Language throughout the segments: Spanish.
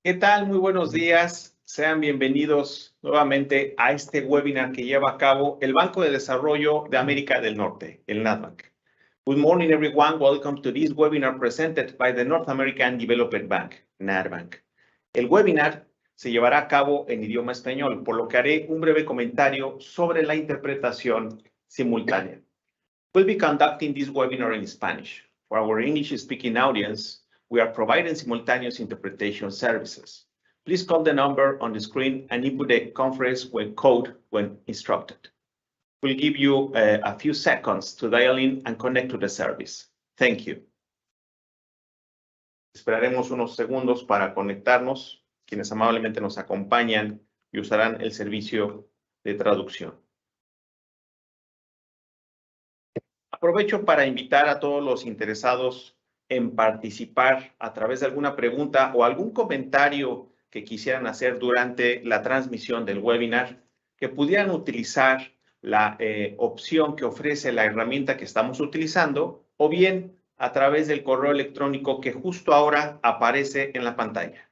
¿Qué tal? Muy buenos días. Sean bienvenidos nuevamente a este webinar que lleva a cabo el Banco de Desarrollo de América del Norte, el NADBank. Good morning, everyone. Welcome to this webinar presented by the North American Development Bank, NADBank. El webinar se llevará a cabo en idioma español, por lo que haré un breve comentario sobre la interpretación simultánea. We'll be conducting this webinar in Spanish. For our English-speaking audience, we are providing simultaneous interpretation services. Please call the number on the screen and input the conference code when instructed. We'll give you a few seconds to dial in and connect to the service. Thank you. Esperaremos unos segundos para conectarnos, quienes amablemente nos acompañan y usarán el servicio de traducción. Aprovecho para invitar a todos los interesados en participar a través de alguna pregunta o algún comentario que quisieran hacer durante la transmisión del webinar, que pudieran utilizar la opción que ofrece la herramienta que estamos utilizando, o bien a través del correo electrónico que justo ahora aparece en la pantalla.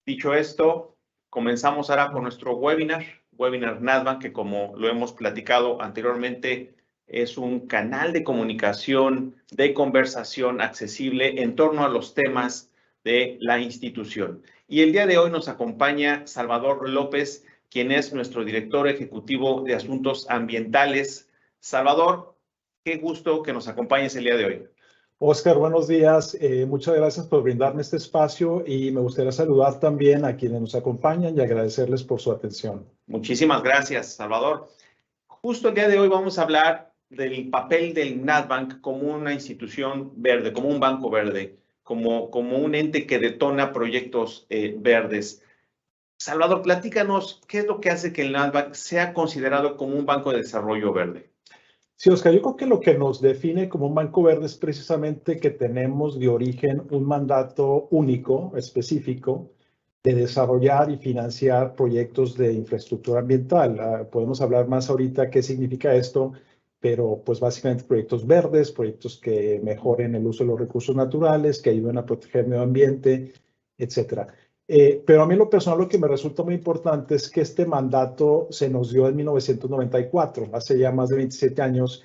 Dicho esto, comenzamos ahora con nuestro webinar NADBank, que como lo hemos platicado anteriormente, es un canal de comunicación, de conversación accesible en torno a los temas de la institución. Y el día de hoy nos acompaña Salvador López, quien es nuestro director ejecutivo de Asuntos Ambientales. Salvador, qué gusto que nos acompañes el día de hoy. Oscar, buenos días. Muchas gracias por brindarme este espacio y me gustaría saludar también a quienes nos acompañan y agradecerles por su atención. Muchísimas gracias, Salvador. Justo el día de hoy vamos a hablar del papel del NADBank como una institución verde, como un banco verde, como un ente que detona proyectos verdes. Salvador, platícanos, ¿qué es lo que hace que el NADBank sea considerado como un banco de desarrollo verde? Sí, Oscar, yo creo que lo que nos define como un banco verde es precisamente que tenemos de origen un mandato único, específico, de desarrollar y financiar proyectos de infraestructura ambiental. Podemos hablar más ahorita qué significa esto, pero pues básicamente proyectos verdes, proyectos que mejoren el uso de los recursos naturales, que ayuden a proteger el medio ambiente, etcétera. Pero a mí en lo personal lo que me resulta muy importante es que este mandato se nos dio en 1994, hace ya más de 27 años,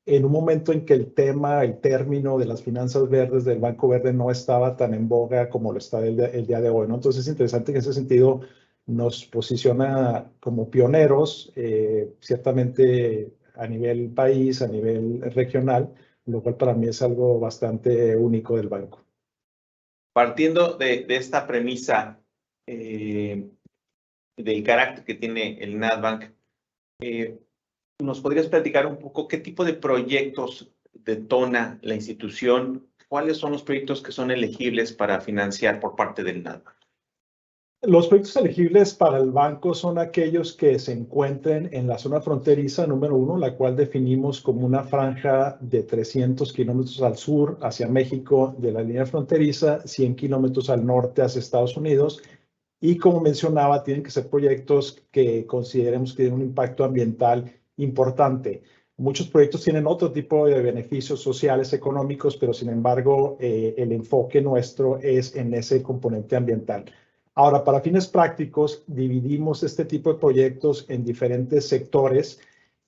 en un momento en que el término de las finanzas verdes del Banco Verde no estaba tan en boga como lo está el día de hoy, ¿no? Entonces es interesante que en ese sentido nos posiciona como pioneros, ciertamente a nivel país, a nivel regional, lo cual para mí es algo bastante único del banco. Partiendo de esta premisa del carácter que tiene el NADBank, ¿nos podrías platicar un poco qué tipo de proyectos detona la institución? ¿Cuáles son los proyectos que son elegibles para financiar por parte del NADBank? Los proyectos elegibles para el banco son aquellos que se encuentren en la zona fronteriza número 1, la cual definimos como una franja de 300 kilómetros al sur hacia México de la línea fronteriza, 100 kilómetros al norte hacia Estados Unidos. Y como mencionaba, tienen que ser proyectos que consideremos que tienen un impacto ambiental importante. Muchos proyectos tienen otro tipo de beneficios sociales, económicos, pero sin embargo, el enfoque nuestro es en ese componente ambiental. Ahora, para fines prácticos, dividimos este tipo de proyectos en diferentes sectores.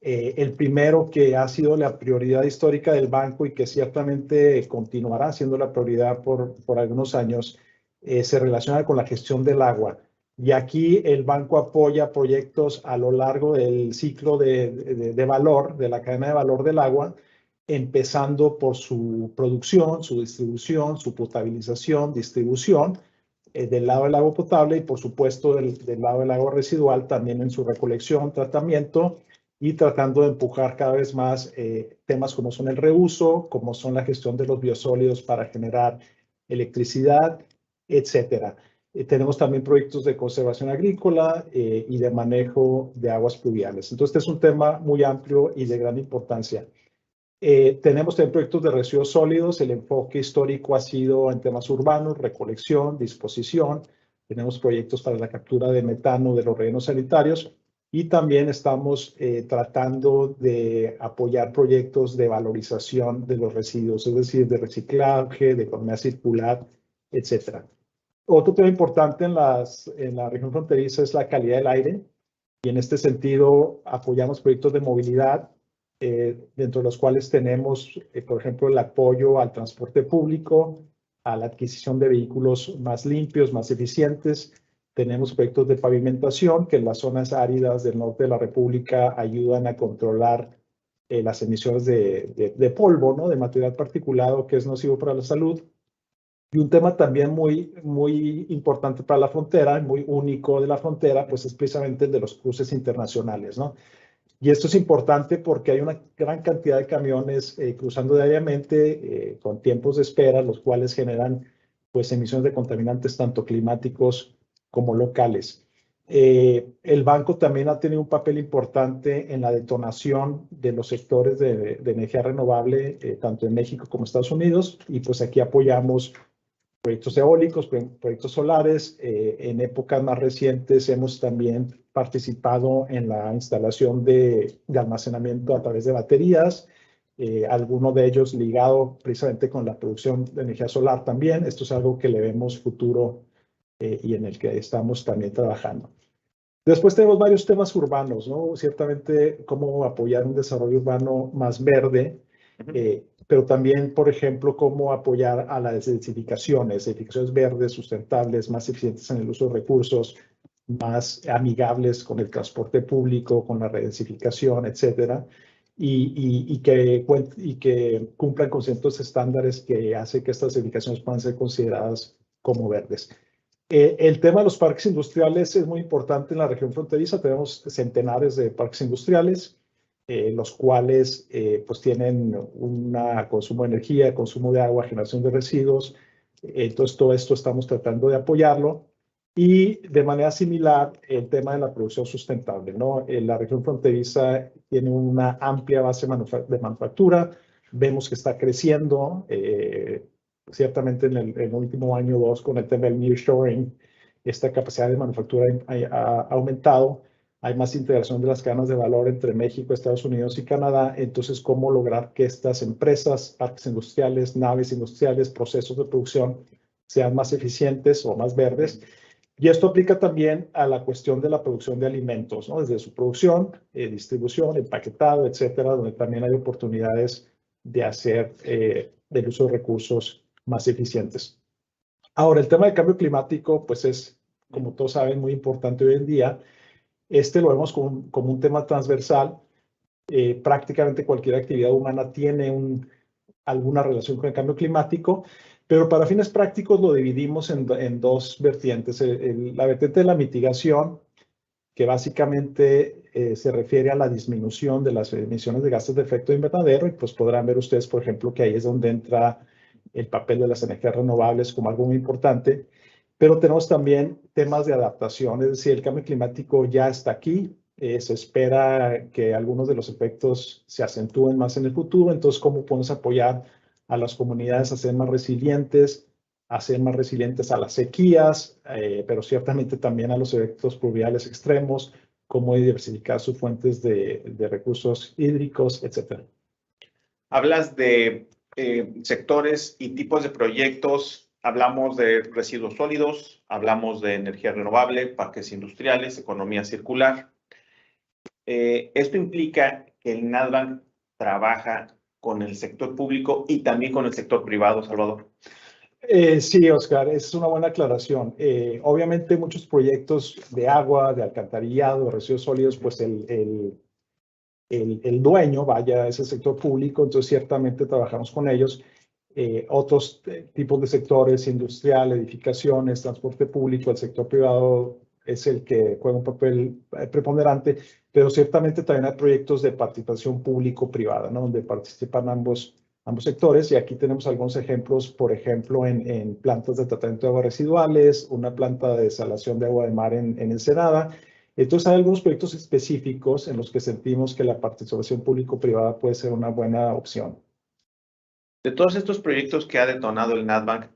El primero, que ha sido la prioridad histórica del banco y que ciertamente continuará siendo la prioridad por algunos años, se relaciona con la gestión del agua. Y aquí el banco apoya proyectos a lo largo del ciclo de valor, de la cadena de valor del agua, empezando por su producción, su distribución, su potabilización, distribución, del lado del agua potable y por supuesto del lado del agua residual también en su recolección, tratamiento y tratando de empujar cada vez más temas como son el reuso, como son la gestión de los biosólidos para generar electricidad, etcétera. Tenemos también proyectos de conservación agrícola y de manejo de aguas pluviales. Entonces, este es un tema muy amplio y de gran importancia. Tenemos también proyectos de residuos sólidos. El enfoque histórico ha sido en temas urbanos, recolección, disposición. Tenemos proyectos para la captura de metano de los rellenos sanitarios. Y también estamos tratando de apoyar proyectos de valorización de los residuos, es decir, de reciclaje, de economía circular, etcétera. Otro tema importante en la región fronteriza es la calidad del aire. Y en este sentido, apoyamos proyectos de movilidad, dentro de los cuales tenemos, por ejemplo, el apoyo al transporte público, a la adquisición de vehículos más limpios, más eficientes. Tenemos proyectos de pavimentación que en las zonas áridas del norte de la República ayudan a controlar las emisiones de polvo, ¿no? De material particulado que es nocivo para la salud. Y un tema también muy importante para la frontera, muy único de la frontera, pues es precisamente el de los cruces internacionales, ¿no? Y esto es importante porque hay una gran cantidad de camiones cruzando diariamente con tiempos de espera, los cuales generan pues emisiones de contaminantes tanto climáticos como locales. El banco también ha tenido un papel importante en la detonación de los sectores de energía renovable, tanto en México como Estados Unidos, y pues aquí apoyamos proyectos eólicos, proyectos solares. En épocas más recientes hemos también participado en la instalación de almacenamiento a través de baterías, alguno de ellos ligado precisamente con la producción de energía solar también. Esto es algo que le vemos futuro y en el que estamos también trabajando. Después tenemos varios temas urbanos, ¿no? Ciertamente cómo apoyar un desarrollo urbano más verde, pero también, por ejemplo, cómo apoyar a las edificaciones verdes, sustentables, más eficientes en el uso de recursos, más amigables con el transporte público, con la redensificación, etcétera, y que cumplan con ciertos estándares que hacen que estas edificaciones puedan ser consideradas como verdes. El tema de los parques industriales es muy importante en la región fronteriza. Tenemos centenares de parques industriales, los cuales pues tienen un consumo de energía, consumo de agua, generación de residuos. Entonces, todo esto estamos tratando de apoyarlo. Y de manera similar, el tema de la producción sustentable, ¿no? La región fronteriza tiene una amplia base de manufactura. Vemos que está creciendo. Ciertamente en el último año o dos, con el tema del nearshoring, esta capacidad de manufactura ha aumentado. Hay más integración de las cadenas de valor entre México, Estados Unidos y Canadá. Entonces, ¿cómo lograr que estas empresas, parques industriales, naves industriales, procesos de producción sean más eficientes o más verdes? Y esto aplica también a la cuestión de la producción de alimentos, ¿no? Desde su producción, distribución, empaquetado, etcétera, donde también hay oportunidades de hacer del uso de recursos más eficientes. Ahora, el tema del cambio climático, pues es, como todos saben, muy importante hoy en día. Lo vemos como un tema transversal. Prácticamente cualquier actividad humana tiene alguna relación con el cambio climático, pero para fines prácticos lo dividimos en dos vertientes. La vertiente de la mitigación, que básicamente se refiere a la disminución de las emisiones de gases de efecto invernadero, y pues podrán ver ustedes, por ejemplo, que ahí es donde entra el papel de las energías renovables como algo muy importante. Pero tenemos también temas de adaptación, es decir, el cambio climático ya está aquí. Se espera que algunos de los efectos se acentúen más en el futuro. Entonces, ¿cómo podemos apoyar a las comunidades a ser más resilientes a las sequías, pero ciertamente también a los efectos pluviales extremos, cómo diversificar sus fuentes de recursos hídricos, etcétera? Hablas de sectores y tipos de proyectos. Hablamos de residuos sólidos, hablamos de energía renovable, parques industriales, economía circular. Esto implica que el NADBANC trabaja con el sector público y también con el sector privado, Salvador. Sí, Oscar, es una buena aclaración. Obviamente muchos proyectos de agua, de alcantarillado, de residuos sólidos, pues el dueño vaya a ese sector público, entonces ciertamente trabajamos con ellos. Otros tipos de sectores, industrial, edificaciones, transporte público, el sector privado es el que juega un papel preponderante, pero ciertamente también hay proyectos de participación público-privada, ¿no? Donde participan ambos sectores, y aquí tenemos algunos ejemplos, por ejemplo, en plantas de tratamiento de aguas residuales, una planta de desalación de agua de mar en Ensenada. Entonces, hay algunos proyectos específicos en los que sentimos que la participación público-privada puede ser una buena opción. De todos estos proyectos que ha detonado el NADBANC,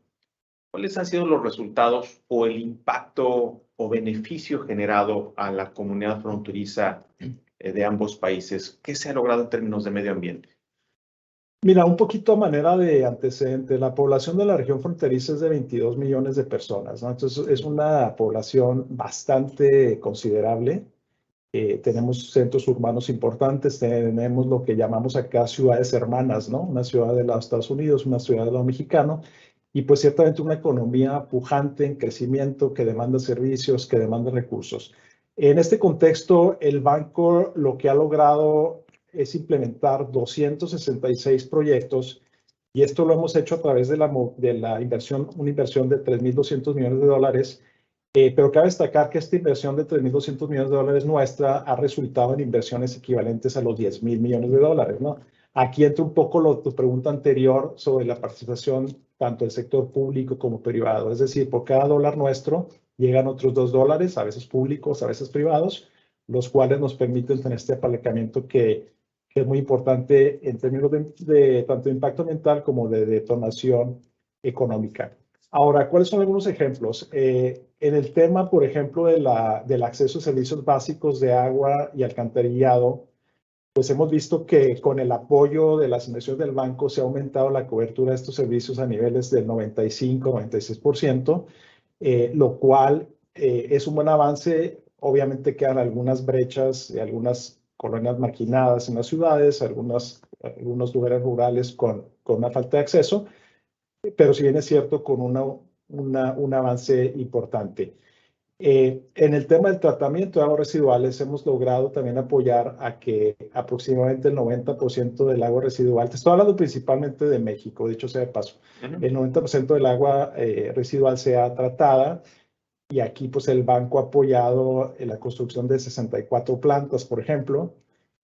¿Cuáles han sido los resultados o el impacto o beneficio generado a la comunidad fronteriza de ambos países? ¿Qué se ha logrado en términos de medio ambiente? Mira, un poquito a manera de antecedente, la población de la región fronteriza es de 22 millones de personas, ¿no? Entonces, es una población bastante considerable. Tenemos centros urbanos importantes, tenemos lo que llamamos acá ciudades hermanas, ¿no? Una ciudad de los Estados Unidos, una ciudad de lo mexicano, y pues ciertamente una economía pujante en crecimiento que demanda servicios, que demanda recursos. En este contexto, el banco lo que ha logrado es implementar 266 proyectos y esto lo hemos hecho a través de la inversión, una inversión de 3.200 millones de dólares. Pero cabe destacar que esta inversión de 3.200 millones de dólares nuestra ha resultado en inversiones equivalentes a los 10.000 millones de dólares, ¿no? Aquí entra un poco tu pregunta anterior sobre la participación tanto del sector público como privado. Es decir, por cada dólar nuestro llegan otros $2, a veces públicos, a veces privados, los cuales nos permiten tener este apalancamiento que es muy importante en términos de tanto impacto ambiental como de detonación económica. Ahora, ¿cuáles son algunos ejemplos? En el tema, por ejemplo, del acceso a servicios básicos de agua y alcantarillado, pues hemos visto que con el apoyo de las inversiones del banco se ha aumentado la cobertura de estos servicios a niveles del 95-96%, lo cual es un buen avance. Obviamente quedan algunas brechas y algunas colonias marginadas en las ciudades, algunos lugares rurales con una falta de acceso, pero si bien es cierto, con un avance importante. En el tema del tratamiento de aguas residuales, hemos logrado también apoyar a que aproximadamente el 90% del agua residual, te estoy hablando principalmente de México, dicho sea de paso, el 90% del agua residual sea tratada y aquí pues el banco ha apoyado en la construcción de 64 plantas, por ejemplo,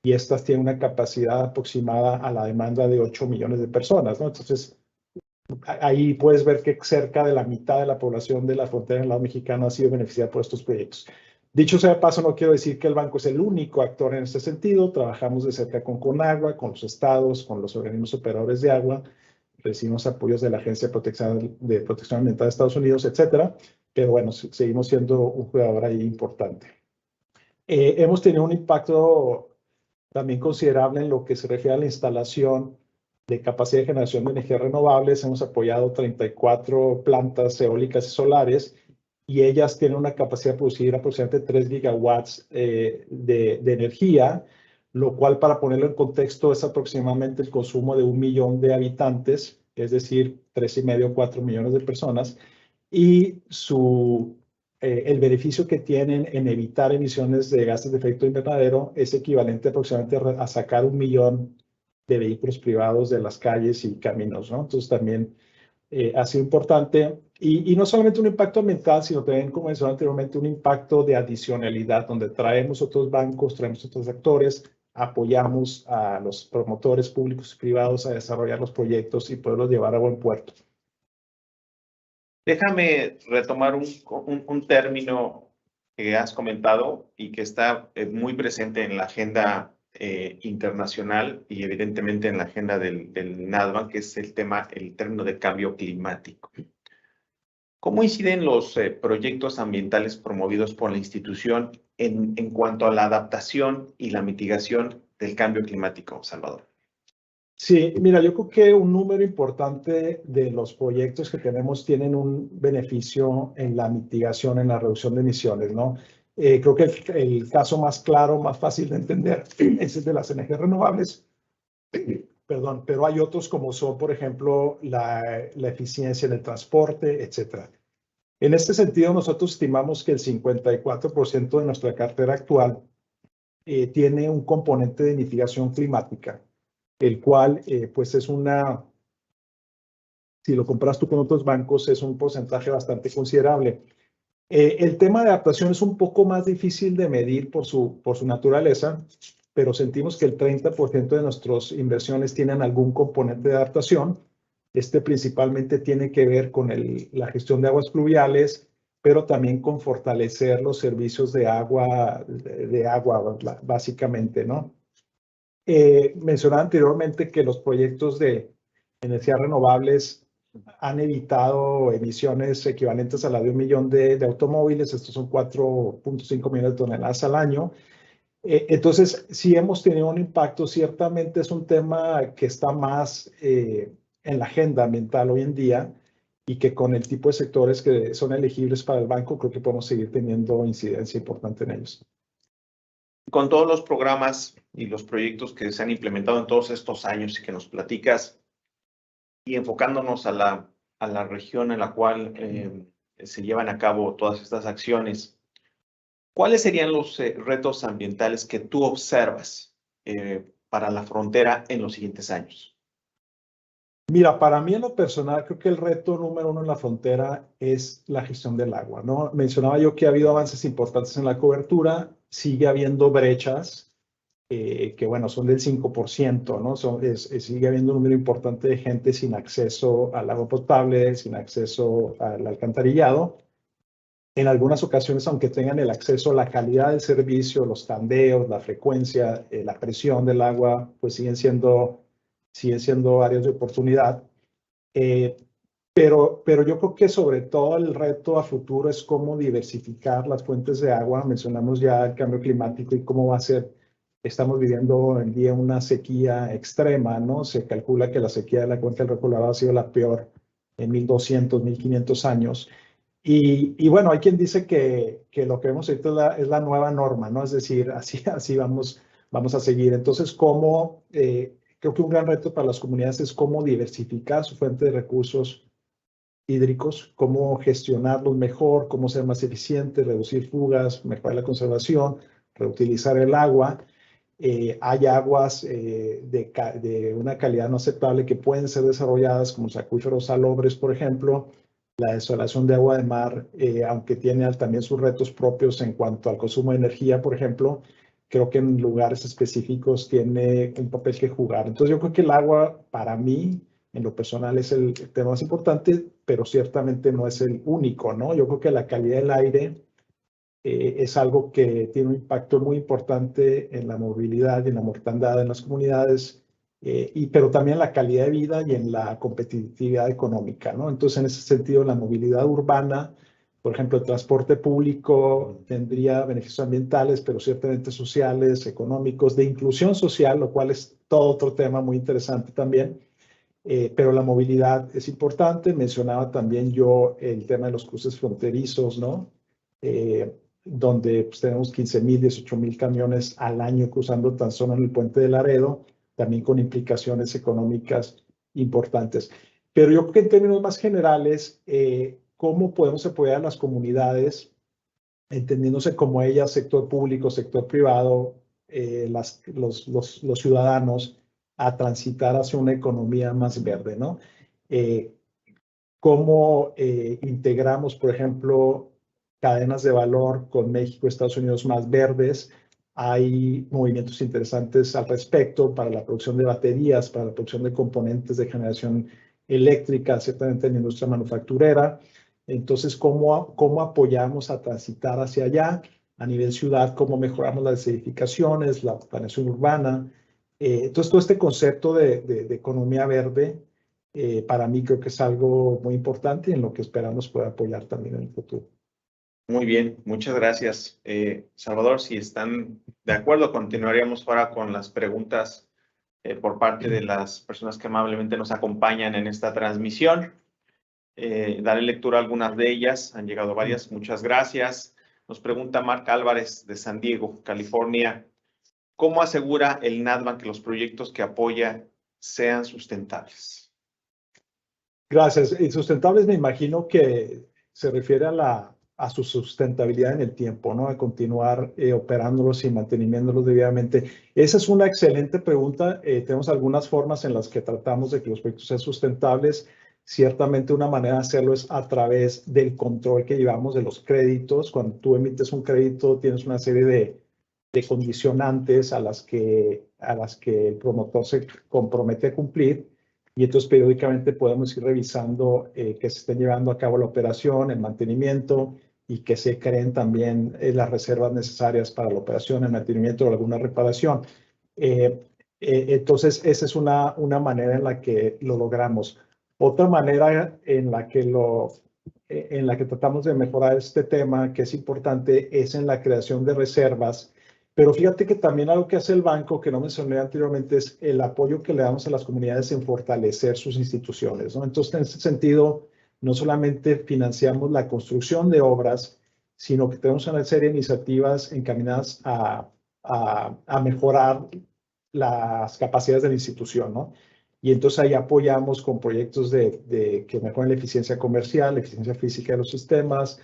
y estas tienen una capacidad aproximada a la demanda de 8 millones de personas, ¿no? Entonces, ahí puedes ver que cerca de la mitad de la población de la frontera del lado mexicano ha sido beneficiada por estos proyectos. Dicho sea de paso, no quiero decir que el banco es el único actor en este sentido. Trabajamos de cerca con Conagua, con los estados, con los organismos operadores de agua. Recibimos apoyos de la Agencia de Protección Ambiental de Estados Unidos, etcétera. Pero bueno, seguimos siendo un jugador ahí importante. Hemos tenido un impacto también considerable en lo que se refiere a la instalación de capacidad de generación de energías renovables. Hemos apoyado 34 plantas eólicas y solares y ellas tienen una capacidad de producir aproximadamente 3 gigawatts de energía, lo cual, para ponerlo en contexto, es aproximadamente el consumo de 1 millón de habitantes, es decir, 3,5 o 4 millones de personas, y el beneficio que tienen en evitar emisiones de gases de efecto invernadero es equivalente aproximadamente a sacar 1 millón de vehículos privados de las calles y caminos, ¿no? Entonces también ha sido importante y no solamente un impacto ambiental, sino también, como mencioné anteriormente, un impacto de adicionalidad, donde traemos otros bancos, traemos otros actores, apoyamos a los promotores públicos y privados a desarrollar los proyectos y poderlos llevar a buen puerto. Déjame retomar un término que has comentado y que está muy presente en la agenda internacional y evidentemente en la agenda del NADBAN, que es el término de cambio climático. ¿Cómo inciden los proyectos ambientales promovidos por la institución en cuanto a la adaptación y la mitigación del cambio climático, Salvador? Sí, mira, yo creo que un número importante de los proyectos que tenemos tienen un beneficio en la mitigación, en la reducción de emisiones, ¿no? Creo que el caso más claro, más fácil de entender es el de las energías renovables. Perdón, pero hay otros como son, por ejemplo, la eficiencia en el transporte, etcétera. En este sentido, nosotros estimamos que el 54% de nuestra cartera actual tiene un componente de mitigación climática, el cual pues es si lo compras tú con otros bancos, es un porcentaje bastante considerable. El tema de adaptación es un poco más difícil de medir por su naturaleza, pero sentimos que el 30% de nuestras inversiones tienen algún componente de adaptación. Este principalmente tiene que ver con la gestión de aguas pluviales, pero también con fortalecer los servicios de agua, básicamente, ¿no? Mencionaba anteriormente que los proyectos de energías renovables han evitado emisiones equivalentes a la de 1 millón de automóviles. Estos son 4.5 millones de toneladas al año. Entonces, sí hemos tenido un impacto. Ciertamente es un tema que está más en la agenda ambiental hoy en día y que con el tipo de sectores que son elegibles para el banco, creo que podemos seguir teniendo incidencia importante en ellos. Con todos los programas y los proyectos que se han implementado en todos estos años y que nos platicas, y enfocándonos a la región en la cual se llevan a cabo todas estas acciones, ¿cuáles serían los retos ambientales que tú observas para la frontera en los siguientes años? Mira, para mí en lo personal, creo que el reto número uno en la frontera es la gestión del agua, ¿no? Mencionaba yo que ha habido avances importantes en la cobertura, sigue habiendo brechas que, bueno, son del 5%, ¿no? Sigue habiendo un número importante de gente sin acceso al agua potable, sin acceso al alcantarillado. En algunas ocasiones, aunque tengan el acceso a la calidad del servicio, los tandeos, la frecuencia, la presión del agua, pues siguen siendo áreas de oportunidad. Pero yo creo que sobre todo el reto a futuro es cómo diversificar las fuentes de agua. Mencionamos ya el cambio climático y cómo va a ser. Estamos viviendo hoy en día una sequía extrema, ¿no? Se calcula que la sequía de la cuenca del Río Colorado ha sido la peor en 1200, 1500 años. Y bueno, hay quien dice que lo que vemos ahorita es la nueva norma, ¿no? Es decir, así vamos a seguir. Entonces, creo que un gran reto para las comunidades es cómo diversificar su fuente de recursos hídricos, cómo gestionarlos mejor, cómo ser más eficiente, reducir fugas, mejorar la conservación, reutilizar el agua. Hay aguas de una calidad no aceptable que pueden ser desarrolladas como los acuíferos salobres, por ejemplo. La desalación de agua de mar, aunque tiene también sus retos propios en cuanto al consumo de energía, por ejemplo, creo que en lugares específicos tiene un papel que jugar. Entonces yo creo que el agua para mí, en lo personal, es el tema más importante, pero ciertamente no es el único, ¿no? Yo creo que la calidad del aire es algo que tiene un impacto muy importante en la movilidad y en la mortandad en las comunidades, pero también en la calidad de vida y en la competitividad económica, ¿no? Entonces, en ese sentido, la movilidad urbana, por ejemplo, el transporte público tendría beneficios ambientales, pero ciertamente sociales, económicos, de inclusión social, lo cual es todo otro tema muy interesante también. Pero la movilidad es importante. Mencionaba también yo el tema de los cruces fronterizos, ¿no? Donde pues, tenemos 15,000, 18,000 camiones al año cruzando tan solo en el puente de Laredo, también con implicaciones económicas importantes. Pero yo creo que en términos más generales, ¿cómo podemos apoyar a las comunidades, entendiéndose como ellas, sector público, sector privado, los ciudadanos, a transitar hacia una economía más verde, ¿no? ¿Cómo integramos, por ejemplo, cadenas de valor con México y Estados Unidos más verdes? Hay movimientos interesantes al respecto para la producción de baterías, para la producción de componentes de generación eléctrica, ciertamente en la industria manufacturera. Entonces, ¿cómo apoyamos a transitar hacia allá? A nivel ciudad, ¿cómo mejoramos las edificaciones, la planeación urbana? Entonces, todo este concepto de economía verde, para mí creo que es algo muy importante y en lo que esperamos poder apoyar también en el futuro. Muy bien, muchas gracias. Salvador, si están de acuerdo, continuaríamos ahora con las preguntas por parte de las personas que amablemente nos acompañan en esta transmisión. Daré lectura a algunas de ellas, han llegado varias, muchas gracias. Nos pregunta Marc Álvarez de San Diego, California, ¿cómo asegura el NADBANK que los proyectos que apoya sean sustentables? Gracias. Y sustentables me imagino que se refiere a su sustentabilidad en el tiempo, ¿no? A continuar operándolos y manteniéndolos debidamente. Esa es una excelente pregunta. Tenemos algunas formas en las que tratamos de que los proyectos sean sustentables. Ciertamente una manera de hacerlo es a través del control que llevamos de los créditos. Cuando tú emites un crédito, tienes una serie de condicionantes a las que el promotor se compromete a cumplir. Y entonces periódicamente podemos ir revisando que se esté llevando a cabo la operación, el mantenimiento y que se creen también las reservas necesarias para la operación, el mantenimiento o alguna reparación. Entonces, esa es una manera en la que lo logramos. Otra manera en la que tratamos de mejorar este tema, que es importante, es en la creación de reservas. Pero fíjate que también algo que hace el banco, que no mencioné anteriormente, es el apoyo que le damos a las comunidades en fortalecer sus instituciones, ¿no? Entonces, en ese sentido, no solamente financiamos la construcción de obras, sino que tenemos una serie de iniciativas encaminadas a mejorar las capacidades de la institución, ¿no? Y entonces ahí apoyamos con proyectos que mejoren la eficiencia comercial, la eficiencia física de los sistemas,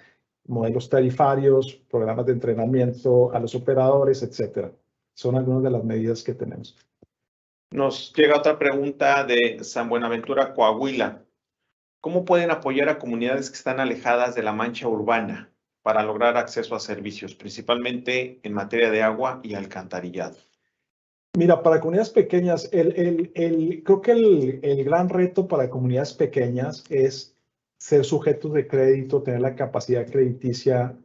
modelos tarifarios, programas de entrenamiento a los operadores, etcétera. Son algunas de las medidas que tenemos. Nos llega otra pregunta de San Buenaventura, Coahuila. ¿Cómo pueden apoyar a comunidades que están alejadas de la mancha urbana para lograr acceso a servicios, principalmente en materia de agua y alcantarillado? Mira, para comunidades pequeñas, creo que el gran reto para comunidades pequeñas es ser sujetos de crédito, tener la capacidad crediticia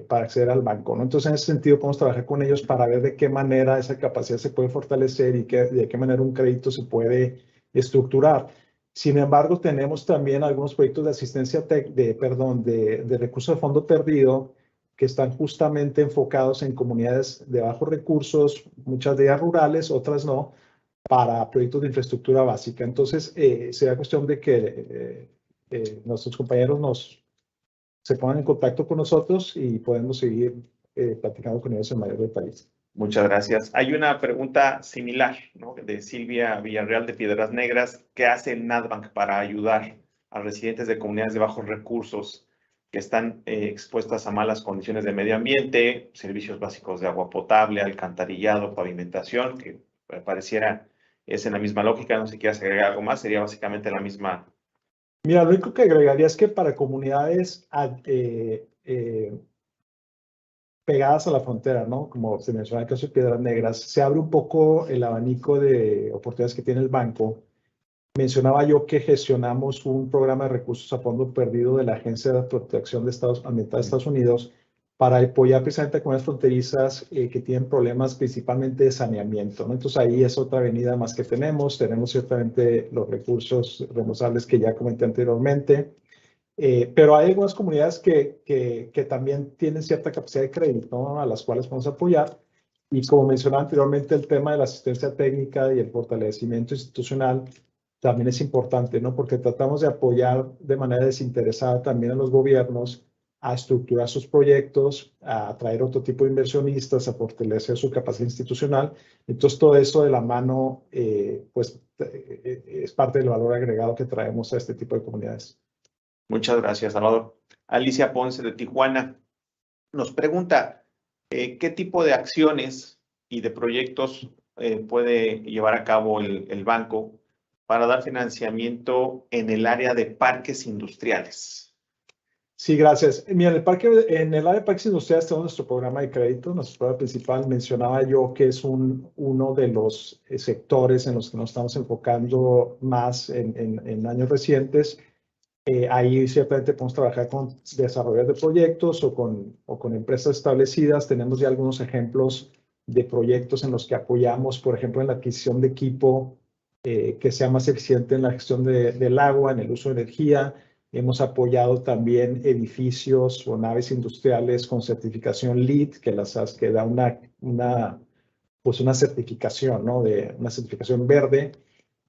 para acceder al banco, ¿no? Entonces, en ese sentido, podemos trabajar con ellos para ver de qué manera esa capacidad se puede fortalecer y de qué manera un crédito se puede estructurar. Sin embargo, tenemos también algunos proyectos de asistencia, de recursos de fondo perdido, que están justamente enfocados en comunidades de bajos recursos, muchas de ellas rurales, otras no, para proyectos de infraestructura básica. Entonces, será cuestión de que nuestros compañeros se pongan en contacto con nosotros y podemos seguir platicando con ellos en mayor detalle. Muchas gracias. Hay una pregunta similar, ¿no?, de Silvia Villarreal de Piedras Negras. ¿Qué hace el NADBank para ayudar a residentes de comunidades de bajos recursos que están expuestas a malas condiciones de medio ambiente, servicios básicos de agua potable, alcantarillado, pavimentación, que pareciera es en la misma lógica? No sé si quieres agregar algo más, sería básicamente la misma. Mira, lo único que agregaría es que para comunidades pegadas a la frontera, ¿no? Como se menciona en el caso de Piedras Negras, se abre un poco el abanico de oportunidades que tiene el banco. Mencionaba yo que gestionamos un programa de recursos a fondo perdido de la Agencia de Protección de Estados Ambiental de Estados Unidos para apoyar precisamente a comunidades fronterizas que tienen problemas principalmente de saneamiento, ¿no? Entonces ahí es otra avenida más que tenemos. Tenemos ciertamente los recursos reembolsables que ya comenté anteriormente. Pero hay algunas comunidades que también tienen cierta capacidad de crédito, ¿no?, a las cuales podemos apoyar. Y como mencionaba anteriormente, el tema de la asistencia técnica y el fortalecimiento institucional también es importante, ¿no? Porque tratamos de apoyar de manera desinteresada también a los gobiernos a estructurar sus proyectos, a atraer otro tipo de inversionistas, a fortalecer su capacidad institucional. Entonces, todo eso de la mano, pues, es parte del valor agregado que traemos a este tipo de comunidades. Muchas gracias, Salvador. Alicia Ponce de Tijuana nos pregunta, ¿qué tipo de acciones y de proyectos puede llevar a cabo el banco para dar financiamiento en el área de parques industriales? Sí, gracias. Mira, en el área de parques industriales tenemos nuestro programa de crédito. Nuestro programa principal, mencionaba yo que es uno de los sectores en los que nos estamos enfocando más en años recientes. Ahí ciertamente podemos trabajar con desarrolladores de proyectos o con empresas establecidas. Tenemos ya algunos ejemplos de proyectos en los que apoyamos, por ejemplo, en la adquisición de equipo que sea más eficiente en la gestión del agua, en el uso de energía. Hemos apoyado también edificios o naves industriales con certificación LEED, que da pues una certificación, ¿no?, de una certificación verde.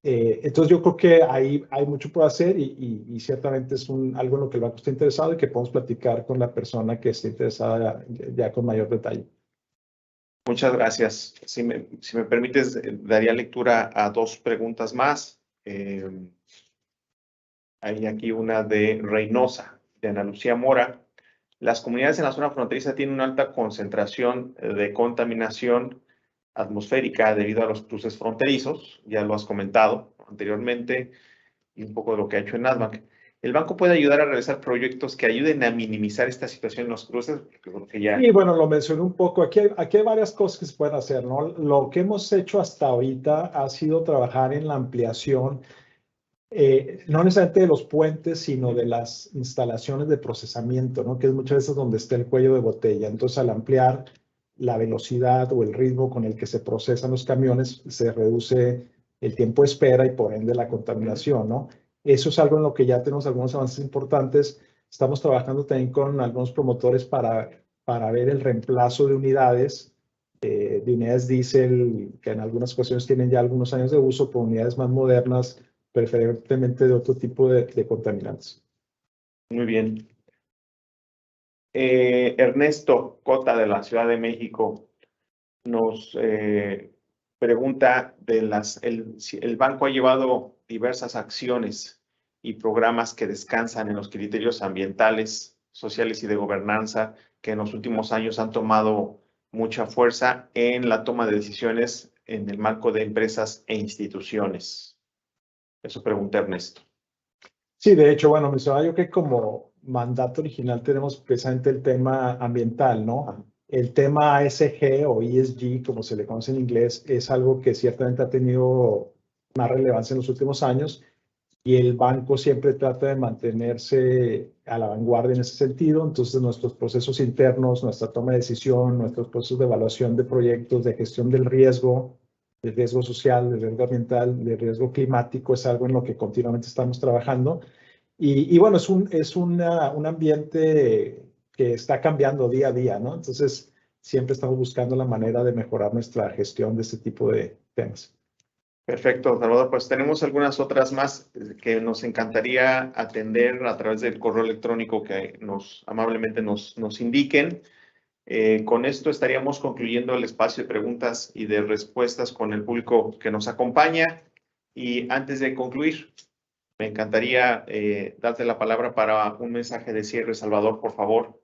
Entonces yo creo que ahí hay mucho por hacer y ciertamente es algo en lo que el banco está interesado y que podemos platicar con la persona que esté interesada ya con mayor detalle. Muchas gracias. Si me permites, daría lectura a dos preguntas más. Hay aquí una de Reynosa, de Ana Lucía Mora. Las comunidades en la zona fronteriza tienen una alta concentración de contaminación atmosférica debido a los cruces fronterizos, ya lo has comentado anteriormente, y un poco de lo que ha hecho en NADBank. ¿El banco puede ayudar a realizar proyectos que ayuden a minimizar esta situación en los cruces? Y bueno, lo mencioné un poco. Aquí hay varias cosas que se pueden hacer, ¿no? Lo que hemos hecho hasta ahorita ha sido trabajar en la ampliación, no necesariamente de los puentes, sino de las instalaciones de procesamiento, ¿no?, que es muchas veces donde está el cuello de botella. Entonces, al ampliar la velocidad o el ritmo con el que se procesan los camiones, se reduce el tiempo de espera y por ende la contaminación, ¿no? Eso es algo en lo que ya tenemos algunos avances importantes. Estamos trabajando también con algunos promotores para ver el reemplazo de unidades diésel, que en algunas ocasiones tienen ya algunos años de uso, por unidades más modernas, preferentemente de otro tipo de contaminantes. Muy bien. Ernesto Cota de la Ciudad de México nos pregunta si el banco ha llevado diversas acciones y programas que descansan en los criterios ambientales, sociales y de gobernanza que en los últimos años han tomado mucha fuerza en la toma de decisiones en el marco de empresas e instituciones. Eso pregunta Ernesto. Sí, de hecho, bueno, mencionaba yo que como mandato original tenemos precisamente el tema ambiental, ¿no? El tema ASG o ESG, como se le conoce en inglés, es algo que ciertamente ha tenido más relevancia en los últimos años y el banco siempre trata de mantenerse a la vanguardia en ese sentido. Entonces, nuestros procesos internos, nuestra toma de decisión, nuestros procesos de evaluación de proyectos, de gestión del riesgo social, del riesgo ambiental, del riesgo climático, es algo en lo que continuamente estamos trabajando. Y bueno, es un ambiente que está cambiando día a día, ¿no? Entonces, siempre estamos buscando la manera de mejorar nuestra gestión de este tipo de temas. Perfecto, Salvador. Pues tenemos algunas otras más que nos encantaría atender a través del correo electrónico que amablemente nos indiquen. Con esto estaríamos concluyendo el espacio de preguntas y de respuestas con el público que nos acompaña. Y antes de concluir, me encantaría darte la palabra para un mensaje de cierre, Salvador, por favor.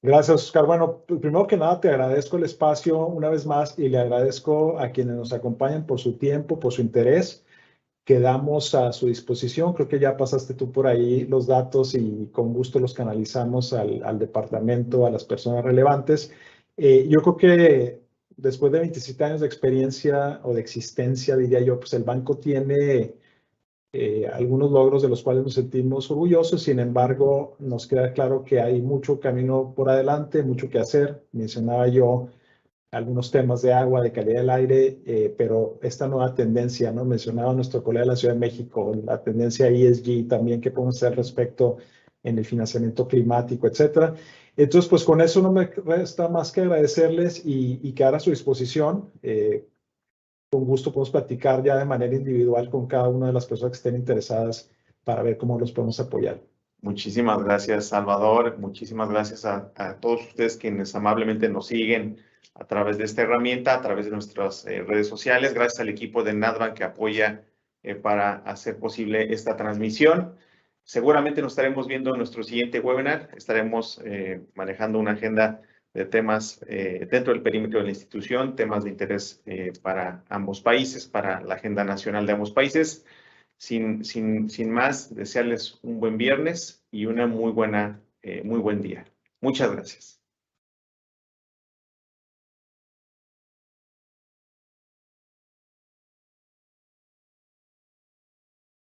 Gracias, Oscar. Bueno, primero que nada te agradezco el espacio una vez más y le agradezco a quienes nos acompañan por su tiempo, por su interés. Quedamos a su disposición. Creo que ya pasaste tú por ahí los datos y con gusto los canalizamos al departamento, a las personas relevantes. Yo creo que después de 27 años de experiencia o de existencia, diría yo, pues el banco tiene algunos logros de los cuales nos sentimos orgullosos. Sin embargo, nos queda claro que hay mucho camino por adelante, mucho que hacer. Mencionaba yo algunos temas de agua, de calidad del aire, pero esta nueva tendencia, ¿no? Mencionaba nuestro colega de la Ciudad de México, la tendencia ESG también que podemos hacer respecto en el financiamiento climático, etcétera. Entonces, pues con eso no me resta más que agradecerles y quedar a su disposición. Con gusto podemos platicar ya de manera individual con cada una de las personas que estén interesadas para ver cómo los podemos apoyar. Muchísimas gracias, Salvador. Muchísimas gracias a todos ustedes quienes amablemente nos siguen a través de esta herramienta, a través de nuestras redes sociales. Gracias al equipo de NADBANK que apoya para hacer posible esta transmisión. Seguramente nos estaremos viendo en nuestro siguiente webinar. Estaremos manejando una agenda de temas dentro del perímetro de la institución, temas de interés para ambos países, para la agenda nacional de ambos países. Sin más, desearles un buen viernes y una muy buen día. Muchas gracias.